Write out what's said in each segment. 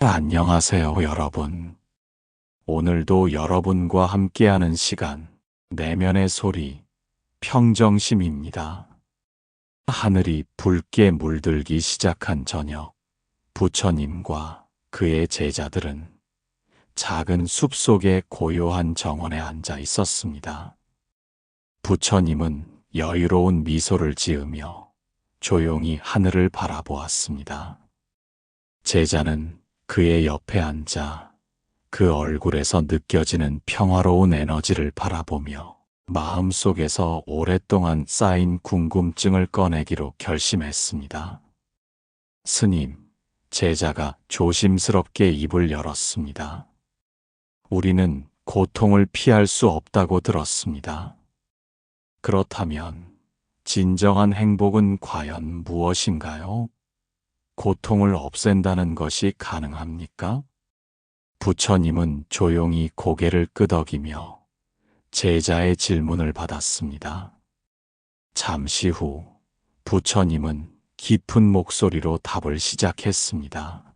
안녕하세요, 여러분. 오늘도 여러분과 함께하는 시간, 내면의 소리, 평정심입니다. 하늘이 붉게 물들기 시작한 저녁, 부처님과 그의 제자들은 작은 숲속의 고요한 정원에 앉아 있었습니다. 부처님은 여유로운 미소를 지으며 조용히 하늘을 바라보았습니다. 제자는 그의 옆에 앉아 그 얼굴에서 느껴지는 평화로운 에너지를 바라보며 마음속에서 오랫동안 쌓인 궁금증을 꺼내기로 결심했습니다. 스님, 제자가 조심스럽게 입을 열었습니다. 우리는 고통을 피할 수 없다고 들었습니다. 그렇다면 진정한 행복은 과연 무엇인가요? 고통을 없앤다는 것이 가능합니까? 부처님은 조용히 고개를 끄덕이며 제자의 질문을 받았습니다. 잠시 후 부처님은 깊은 목소리로 답을 시작했습니다.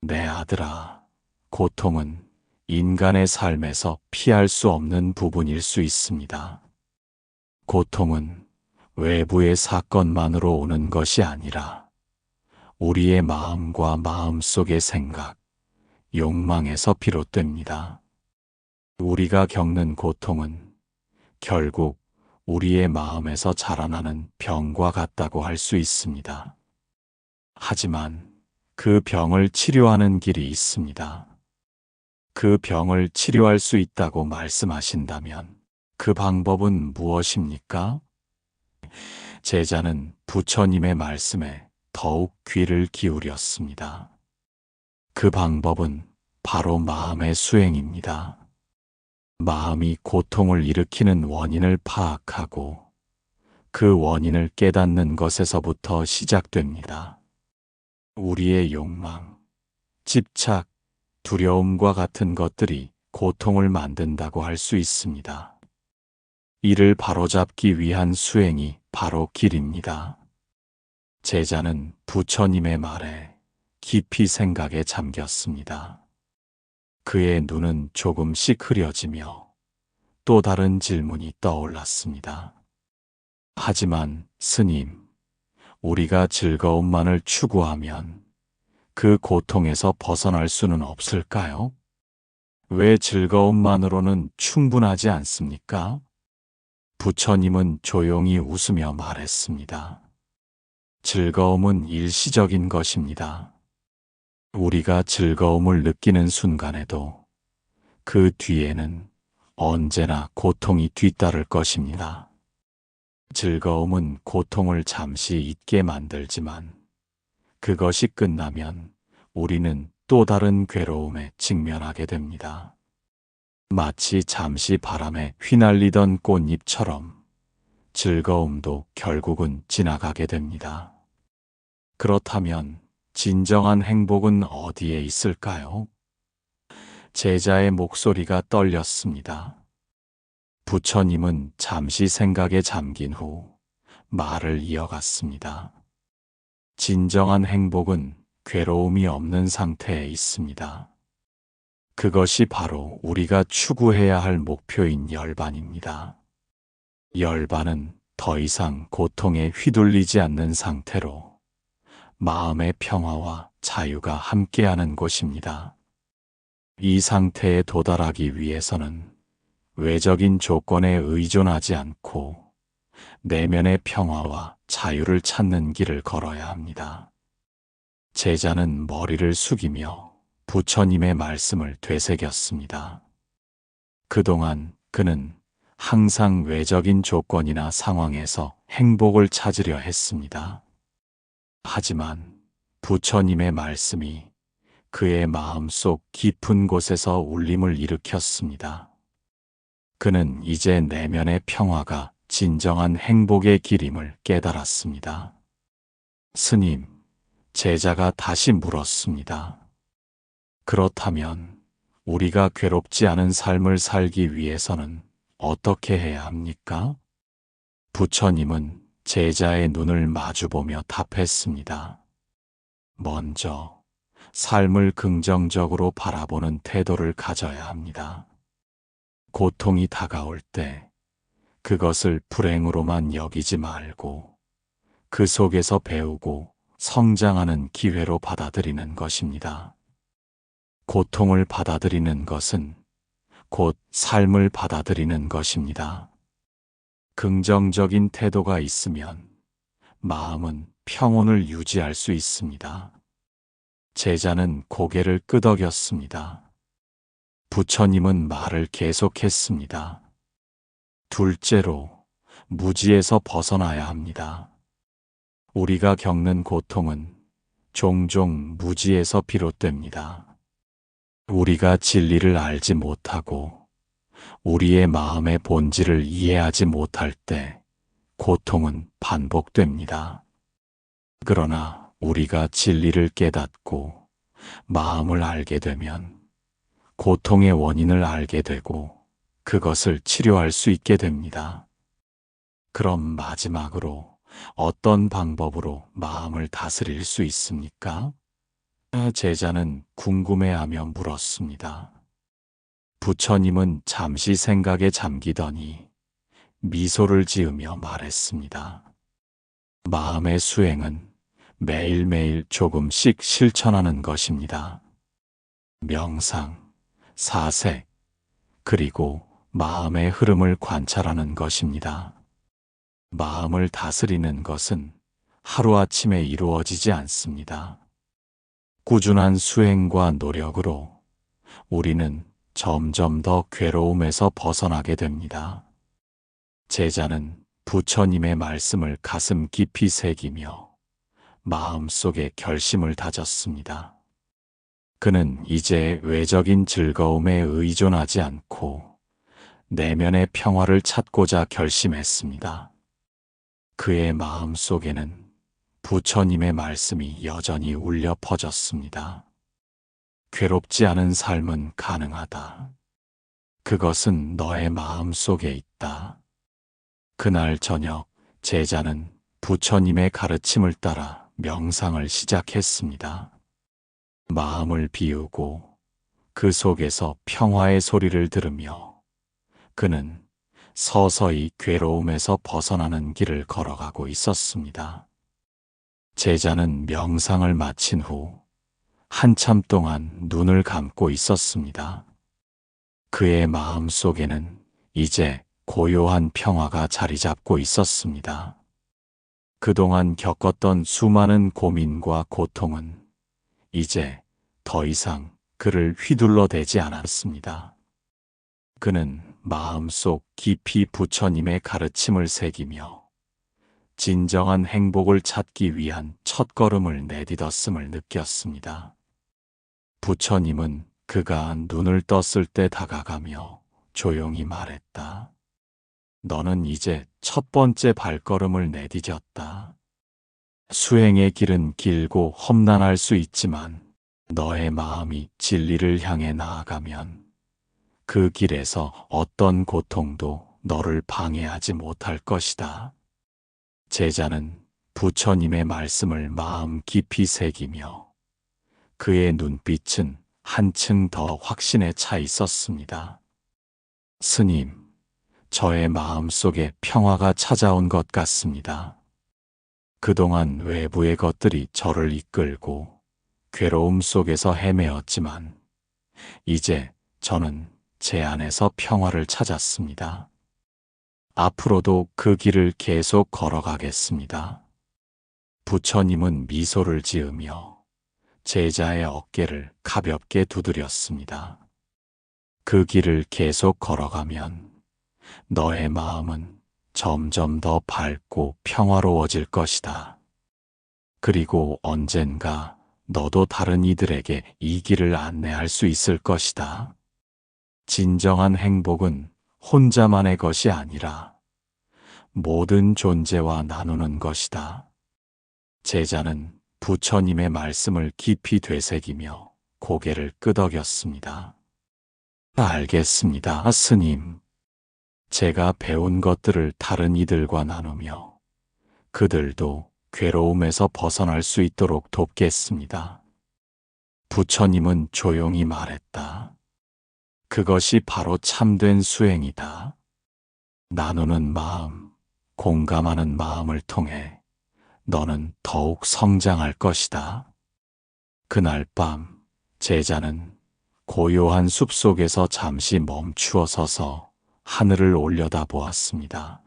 내 아들아, 고통은 인간의 삶에서 피할 수 없는 부분일 수 있습니다. 고통은 외부의 사건만으로 오는 것이 아니라 우리의 마음과 마음속의 생각, 욕망에서 비롯됩니다. 우리가 겪는 고통은 결국 우리의 마음에서 자라나는 병과 같다고 할 수 있습니다. 하지만 그 병을 치료하는 길이 있습니다. 그 병을 치료할 수 있다고 말씀하신다면 그 방법은 무엇입니까? 제자는 부처님의 말씀에 더욱 귀를 기울였습니다. 그 방법은 바로 마음의 수행입니다. 마음이 고통을 일으키는 원인을 파악하고 그 원인을 깨닫는 것에서부터 시작됩니다. 우리의 욕망, 집착, 두려움과 같은 것들이 고통을 만든다고 할 수 있습니다. 이를 바로잡기 위한 수행이 바로 길입니다. 제자는 부처님의 말에 깊이 생각에 잠겼습니다. 그의 눈은 조금씩 흐려지며 또 다른 질문이 떠올랐습니다. 하지만 스님, 우리가 즐거움만을 추구하면 그 고통에서 벗어날 수는 없을까요? 왜 즐거움만으로는 충분하지 않습니까? 부처님은 조용히 웃으며 말했습니다. 즐거움은 일시적인 것입니다. 우리가 즐거움을 느끼는 순간에도 그 뒤에는 언제나 고통이 뒤따를 것입니다. 즐거움은 고통을 잠시 잊게 만들지만 그것이 끝나면 우리는 또 다른 괴로움에 직면하게 됩니다. 마치 잠시 바람에 휘날리던 꽃잎처럼 즐거움도 결국은 지나가게 됩니다. 그렇다면 진정한 행복은 어디에 있을까요? 제자의 목소리가 떨렸습니다. 부처님은 잠시 생각에 잠긴 후 말을 이어갔습니다. 진정한 행복은 괴로움이 없는 상태에 있습니다. 그것이 바로 우리가 추구해야 할 목표인 열반입니다. 열반은 더 이상 고통에 휘둘리지 않는 상태로 마음의 평화와 자유가 함께하는 곳입니다. 이 상태에 도달하기 위해서는 외적인 조건에 의존하지 않고 내면의 평화와 자유를 찾는 길을 걸어야 합니다. 제자는 머리를 숙이며 부처님의 말씀을 되새겼습니다. 그동안 그는 항상 외적인 조건이나 상황에서 행복을 찾으려 했습니다. 하지만 부처님의 말씀이 그의 마음속 깊은 곳에서 울림을 일으켰습니다. 그는 이제 내면의 평화가 진정한 행복의 길임을 깨달았습니다. 스님, 제자가 다시 물었습니다. 그렇다면 우리가 괴롭지 않은 삶을 살기 위해서는 어떻게 해야 합니까? 부처님은 제자의 눈을 마주보며 답했습니다. 먼저 삶을 긍정적으로 바라보는 태도를 가져야 합니다. 고통이 다가올 때 그것을 불행으로만 여기지 말고 그 속에서 배우고 성장하는 기회로 받아들이는 것입니다. 고통을 받아들이는 것은 곧 삶을 받아들이는 것입니다. 긍정적인 태도가 있으면 마음은 평온을 유지할 수 있습니다. 제자는 고개를 끄덕였습니다. 부처님은 말을 계속했습니다. 둘째로, 무지에서 벗어나야 합니다. 우리가 겪는 고통은 종종 무지에서 비롯됩니다. 우리가 진리를 알지 못하고 우리의 마음의 본질을 이해하지 못할 때 고통은 반복됩니다. 그러나 우리가 진리를 깨닫고 마음을 알게 되면 고통의 원인을 알게 되고 그것을 치료할 수 있게 됩니다. 그럼 마지막으로 어떤 방법으로 마음을 다스릴 수 있습니까? 제자는 궁금해하며 물었습니다. 부처님은 잠시 생각에 잠기더니 미소를 지으며 말했습니다. 마음의 수행은 매일매일 조금씩 실천하는 것입니다. 명상, 사색, 그리고 마음의 흐름을 관찰하는 것입니다. 마음을 다스리는 것은 하루아침에 이루어지지 않습니다. 꾸준한 수행과 노력으로 우리는 점점 더 괴로움에서 벗어나게 됩니다. 제자는 부처님의 말씀을 가슴 깊이 새기며 마음속에 결심을 다졌습니다. 그는 이제 외적인 즐거움에 의존하지 않고 내면의 평화를 찾고자 결심했습니다. 그의 마음 속에는 부처님의 말씀이 여전히 울려 퍼졌습니다. 괴롭지 않은 삶은 가능하다. 그것은 너의 마음 속에 있다. 그날 저녁 제자는 부처님의 가르침을 따라 명상을 시작했습니다. 마음을 비우고 그 속에서 평화의 소리를 들으며 그는 서서히 괴로움에서 벗어나는 길을 걸어가고 있었습니다. 제자는 명상을 마친 후 한참 동안 눈을 감고 있었습니다. 그의 마음 속에는 이제 고요한 평화가 자리 잡고 있었습니다. 그동안 겪었던 수많은 고민과 고통은 이제 더 이상 그를 휘둘러대지 않았습니다. 그는 마음속 깊이 부처님의 가르침을 새기며 진정한 행복을 찾기 위한 첫걸음을 내딛었음을 느꼈습니다. 부처님은 그가 눈을 떴을 때 다가가며 조용히 말했다. 너는 이제 첫 번째 발걸음을 내디뎠다. 수행의 길은 길고 험난할 수 있지만 너의 마음이 진리를 향해 나아가면 그 길에서 어떤 고통도 너를 방해하지 못할 것이다. 제자는 부처님의 말씀을 마음 깊이 새기며 그의 눈빛은 한층 더 확신에 차 있었습니다. 스님, 저의 마음 속에 평화가 찾아온 것 같습니다. 그동안 외부의 것들이 저를 이끌고 괴로움 속에서 헤매었지만 이제 저는 제 안에서 평화를 찾았습니다. 앞으로도 그 길을 계속 걸어가겠습니다. 부처님은 미소를 지으며 제자의 어깨를 가볍게 두드렸습니다. 그 길을 계속 걸어가면 너의 마음은 점점 더 밝고 평화로워질 것이다. 그리고 언젠가 너도 다른 이들에게 이 길을 안내할 수 있을 것이다. 진정한 행복은 혼자만의 것이 아니라 모든 존재와 나누는 것이다. 제자는 부처님의 말씀을 깊이 되새기며 고개를 끄덕였습니다. 알겠습니다, 스님. 제가 배운 것들을 다른 이들과 나누며 그들도 괴로움에서 벗어날 수 있도록 돕겠습니다. 부처님은 조용히 말했다. 그것이 바로 참된 수행이다. 나누는 마음, 공감하는 마음을 통해 너는 더욱 성장할 것이다. 그날 밤, 제자는 고요한 숲속에서 잠시 멈추어 서서 하늘을 올려다보았습니다.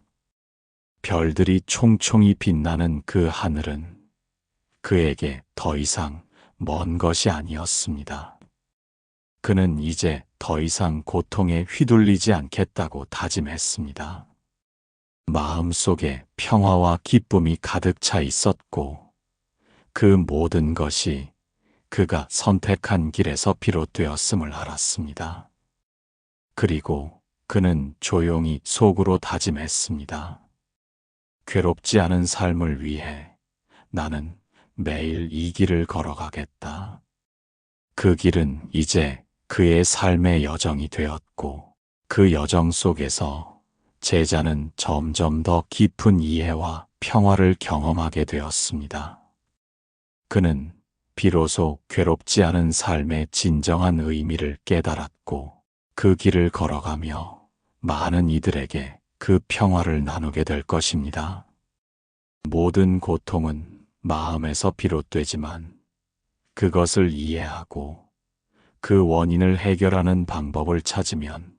별들이 총총히 빛나는 그 하늘은 그에게 더 이상 먼 것이 아니었습니다. 그는 이제 더 이상 고통에 휘둘리지 않겠다고 다짐했습니다. 마음속에 평화와 기쁨이 가득 차 있었고, 그 모든 것이 그가 선택한 길에서 비롯되었음을 알았습니다. 그리고 그는 조용히 속으로 다짐했습니다. 괴롭지 않은 삶을 위해 나는 매일 이 길을 걸어가겠다. 그 길은 이제 그의 삶의 여정이 되었고, 그 여정 속에서 제자는 점점 더 깊은 이해와 평화를 경험하게 되었습니다. 그는 비로소 괴롭지 않은 삶의 진정한 의미를 깨달았고, 그 길을 걸어가며 많은 이들에게 그 평화를 나누게 될 것입니다. 모든 고통은 마음에서 비롯되지만 그것을 이해하고 그 원인을 해결하는 방법을 찾으면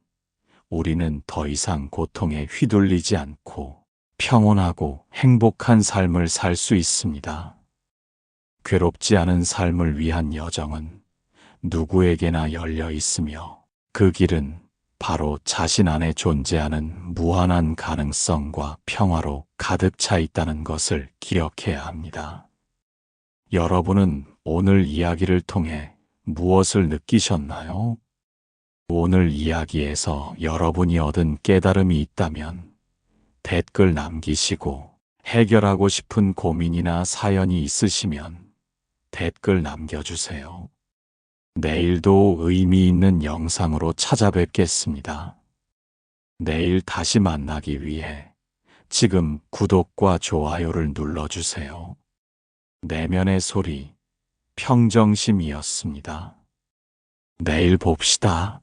우리는 더 이상 고통에 휘둘리지 않고 평온하고 행복한 삶을 살 수 있습니다. 괴롭지 않은 삶을 위한 여정은 누구에게나 열려 있으며 그 길은 바로 자신 안에 존재하는 무한한 가능성과 평화로 가득 차 있다는 것을 기억해야 합니다. 여러분은 오늘 이야기를 통해 무엇을 느끼셨나요? 오늘 이야기에서 여러분이 얻은 깨달음이 있다면 댓글 남기시고, 해결하고 싶은 고민이나 사연이 있으시면 댓글 남겨주세요. 내일도 의미 있는 영상으로 찾아뵙겠습니다. 내일 다시 만나기 위해 지금 구독과 좋아요를 눌러주세요. 내면의 소리, 평정심이었습니다. 내일 봅시다.